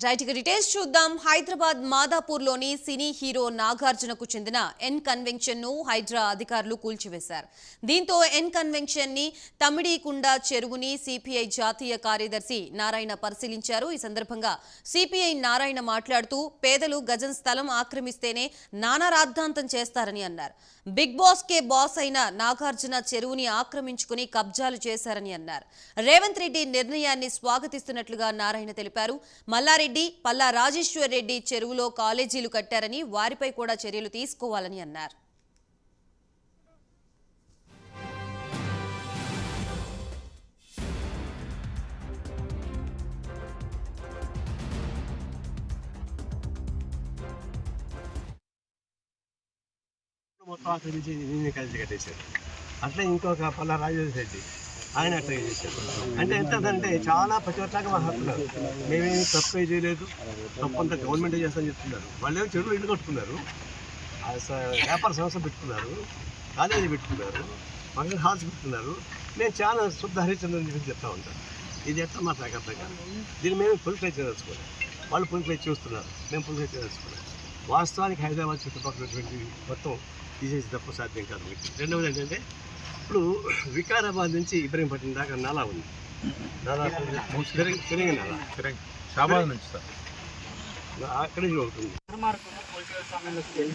Right గా details చూద్దాం. Hyderabad మాదాపూర్లోని cine hero నాగార్జునకు చెందిన ఎన్ కన్వెన్షన్ ను హైడ్రా అధికారులు కూల్చివేశారు. దీంతో ఎన్ కన్వెన్షన్ ని తమిడికుండ చెరువుని సిపిఐ జాతీయ కార్యదర్శి నారాయణ పరిశీలించారు. ఈ సందర్భంగా సిపిఐ నారాయణ మాట్లాడుతూ పేదలు గజం స్థలం ఆక్రమిస్తేనే నానా రాద్ధాంతం చేస్తారని అన్నారు. బిగ్ బాస్ కే బాస్ అయిన నాగార్జున చెరువుని ఆక్రమించుకుని కబ్జాలు చేశారని అన్నారు. రేవంత్ రెడ్డి నిర్ణయాన్ని స్వాగతిస్తున్నట్లుగా నారాయణ తెలిపారు. మల్లారెడ్డి, పల్లా రాజేశ్వర్ రెడ్డి చెరువులో కాలేజీలు కట్టారని వారిపై కూడా చర్యలు తీసుకోవాలని అన్నారు. మొత్తం ఆక్రమించి నేనే కలిసి కట్టేశారు. అట్లా ఇంకొక పల్లా రాజేశ్వర రెడ్డి ఆయన అట్లా చేశారు. అంటే ఎంతంటే చాలా ప్రతి ఒక్కలాగా మా హక్కున్నారు. మేమేమి తప్పే చేయలేదు, తప్పంతా గవర్నమెంటే చేస్తామని చెప్తున్నారు. వాళ్ళు ఏమో చెరువులు ఇల్లు కట్టుకున్నారు, వ్యాపార సంస్థ పెట్టుకున్నారు, కాలేజీ పెట్టుకున్నారు, ఫంక్షన్ హాల్స్ పెట్టుకున్నారు. మేము చాలా శుద్ధ హరిచంద్రని చెప్పి చెప్తా ఉంటాం. ఇది ఎట్లా మాకు నాకు అర్థం కాదు. దీన్ని మేము పొలిటికల్ చేయదలుచుకోవాలి, వాళ్ళు పొలిటికల్ చూస్తున్నారు, మేము పొలిటికల్ చేయదలుచుకోవాలి. వాస్తవానికి హైదరాబాద్ చుట్టుపక్కల మొత్తం తీసేసి తప్ప సాధ్యం కాదు. రెండవది ఏంటంటే ఇప్పుడు వికారాబాద్ నుంచి ఇబ్రహీంపట్నం దాకా నాలా ఉంది. దాదాపు తిరిగి నాలా షాబాద్ నుంచి సార్ అక్కడే ఉంటుంది.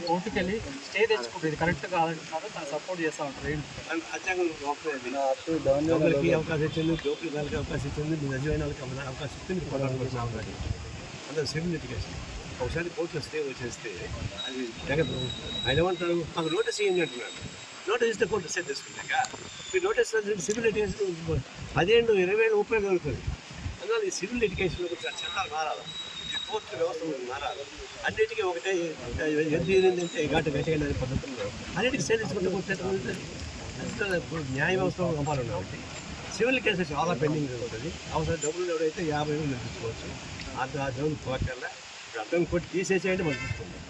కోర్టుకి వెళ్ళి స్టే తెచ్చుకుంటుంది, కరెక్ట్ కాదంటున్నారు, తను సపోర్ట్ చేస్తూ ఉంటారు. దొంగలకి అవకాశం ఇచ్చింది, దోపిడీకి అవకాశం ఇచ్చింది, నిజమైన వాళ్ళకి అవకాశం ఇచ్చింది. అందరూ సివిల్ లిటిగేషన్ ఒకసారి కోర్టులో స్టే వచ్చేస్తే అది జగన్ ఆయన ఏమంటారు, మాకు నోటీస్ ఇవ్వండి అంటున్నాడు. నోటీస్ ఇస్తే కోర్టు స్టే తీసుకుంటాక మీరు నోటీస్ సివిల్ లిటిగేషన్ 10 ఏళ్ళు 20 ఏళ్ళు 30 ఏళ్ళు దొరుకుతుంది. అందువల్ల ఈ సివిల్ లిటిగేషన్లో కొంచెం చట్టాలు మారాలి, ఈ కోర్టు వ్యవస్థ మారాలి. అన్నిటికీ ఒకటే ఏంటంటే గట్టిగా పద్ధతుల్లో అన్నిటికీ స్టే తీసుకుంటే కోర్టు న్యాయ వ్యవస్థ పంపాలి. కాబట్టి సివిల్ కేసు చాలా పెండింగ్ జరుగుతుంది. అవసరం డబ్బులు ఎవరైతే 50,000 నిర్మించుకోవచ్చు. ఆ డబ్బులు పోకల్లా అర్థం కొట్టి తీసేసేయండి మనం తీసుకుంటాం.